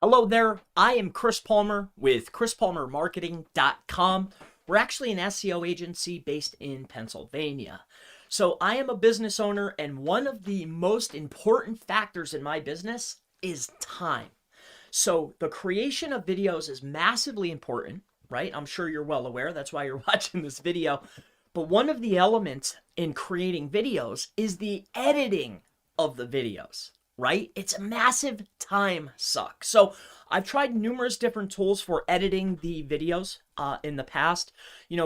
Hello there, I am Chris Palmer with ChrisPalmerMarketing.com. We're actually an SEO agency based in Pennsylvania. So I am a business owner, and one of the most important factors in my business is time. So the creation of videos is massively important, right? I'm sure you're well aware. That's why you're watching this video. But one of the elements in creating videos is the editing of the videos, right? It's a massive time suck. So I've tried numerous different tools for editing the videos in the past.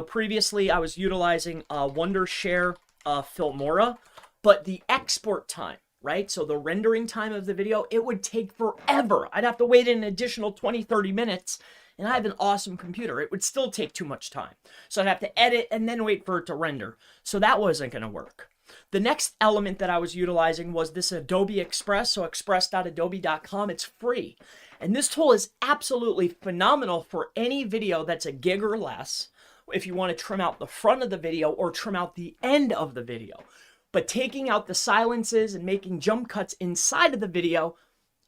Previously I was utilizing Wondershare Filmora, but the export time, right? So the rendering time of the video, it would take forever. I'd have to wait an additional 20, 30 minutes, and I have an awesome computer. It would still take too much time. So I'd have to edit and then wait for it to render. So that wasn't going to work. The next element that I was utilizing was this Adobe Express, so express.adobe.com. It's free. And this tool is absolutely phenomenal for any video that's a gig or less, if you want to trim out the front of the video or trim out the end of the video. But taking out the silences and making jump cuts inside of the video,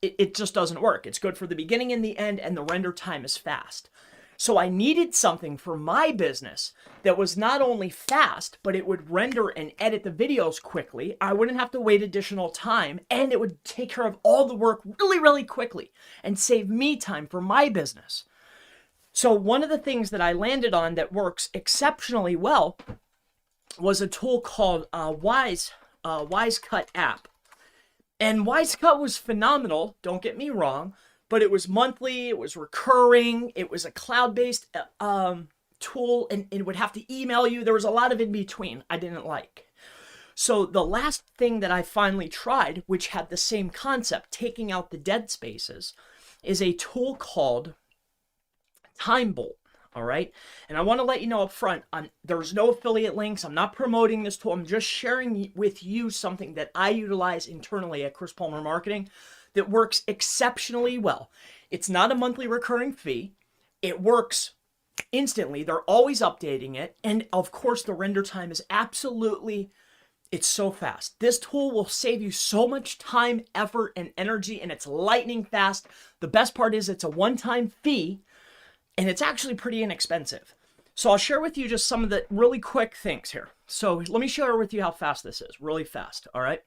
it just doesn't work. It's good for the beginning and the end, and the render time is fast. So I needed something for my business that was not only fast, but it would render and edit the videos quickly. I wouldn't have to wait additional time, and it would take care of all the work really, really quickly and save me time for my business. So one of the things that I landed on that works exceptionally well was a tool called WiseCut app. And WiseCut was phenomenal, don't get me wrong, but it was monthly, it was recurring, it was a cloud-based tool, and it would have to email you. There was a lot of in between I didn't like. So the last thing that I finally tried, which had the same concept, taking out the dead spaces, is a tool called TimeBolt. All right. And I want to let you know up front, there's no affiliate links. I'm not promoting this tool. I'm just sharing with you something that I utilize internally at Chris Palmer Marketing that works exceptionally well. It's not a monthly recurring fee. It works instantly. They're always updating it. And of course, the render time is it's so fast. This tool will save you so much time, effort, and energy, and it's lightning fast. The best part is it's a one-time fee, and it's actually pretty inexpensive. So I'll share with you just some of the really quick things here. So let me share with you how fast this is, really fast, all right?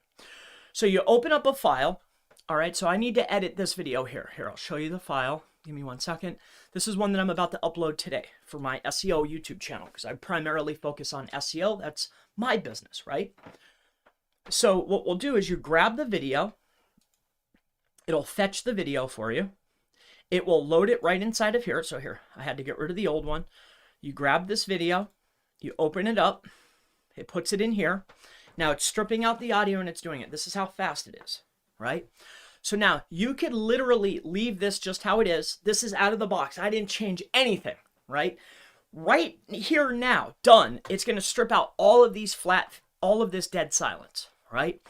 So you open up a file, all right? So I need to edit this video here. Here, I'll show you the file. Give me 1 second. This is one that I'm about to upload today for my SEO YouTube channel because I primarily focus on SEO. That's my business, right? So what we'll do is you grab the video. It'll fetch the video for you. It will load it right inside of here. So here, I had to get rid of the old one. You grab this video, you open it up, it puts it in here. Now it's stripping out the audio and it's doing it. This is how fast it is, right? So now you could literally leave this just how it is. This is out of the box. I didn't change anything, right? Right here now, done. It's going to strip out all of these all of this dead silence, right?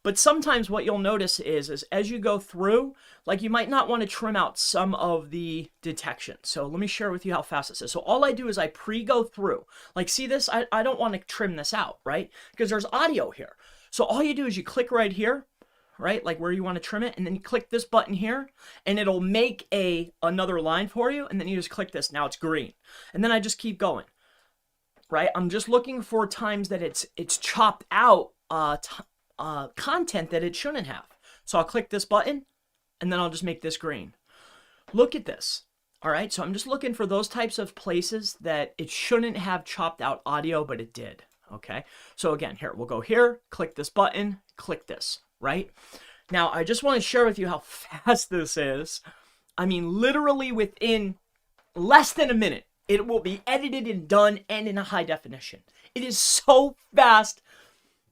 But sometimes what you'll notice is as you go through, like you might not want to trim out some of the detection. So let me share with you how fast this is. So all I do is I pre-go through. Like see this? I don't want to trim this out, right? Because there's audio here. So all you do is you click right here, right? Like where you want to trim it. And then you click this button here and it'll make another line for you. And then you just click this. Now it's green. And then I just keep going, right? I'm just looking for times that it's chopped out content that it shouldn't have. So I'll click this button and then I'll just make this green. Look at this. All right. So I'm just looking for those types of places that it shouldn't have chopped out audio, but it did. Okay. So again, here, we'll go here, click this button, click this, right? Now, I just want to share with you how fast this is. I mean, literally within less than a minute, it will be edited and done and in a high definition. It is so fast.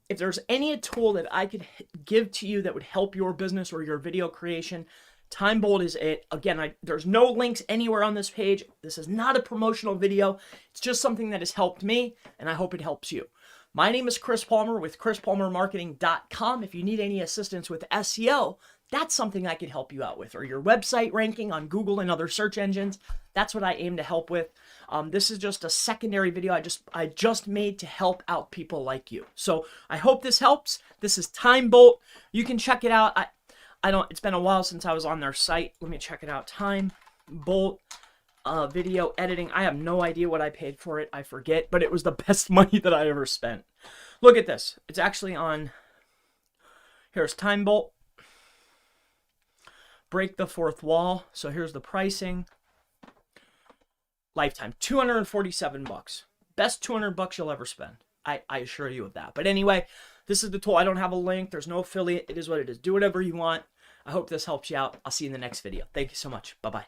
If there's any tool that I could give to you that would help your business or your video creation, TimeBolt is it. Again, there's no links anywhere on this page. This is not a promotional video. It's just something that has helped me, and I hope it helps you. My name is Chris Palmer with ChrisPalmerMarketing.com. If you need any assistance with SEO, that's something I could help you out with, or your website ranking on Google and other search engines. That's what I aim to help with. This is just a secondary video I just made to help out people like you. So I hope this helps. This is TimeBolt. You can check it out. It's been a while since I was on their site. Let me check it out. Time Bolt video editing. I have no idea what I paid for it. I forget, but it was the best money that I ever spent. Look at this. It's actually on. Here's Time Bolt. Break the fourth wall. So here's the pricing. Lifetime, $247. Best $200 you'll ever spend. I assure you of that. But anyway, this is the tool. I don't have a link. There's no affiliate. It is what it is. Do whatever you want. I hope this helps you out. I'll see you in the next video. Thank you so much. Bye-bye.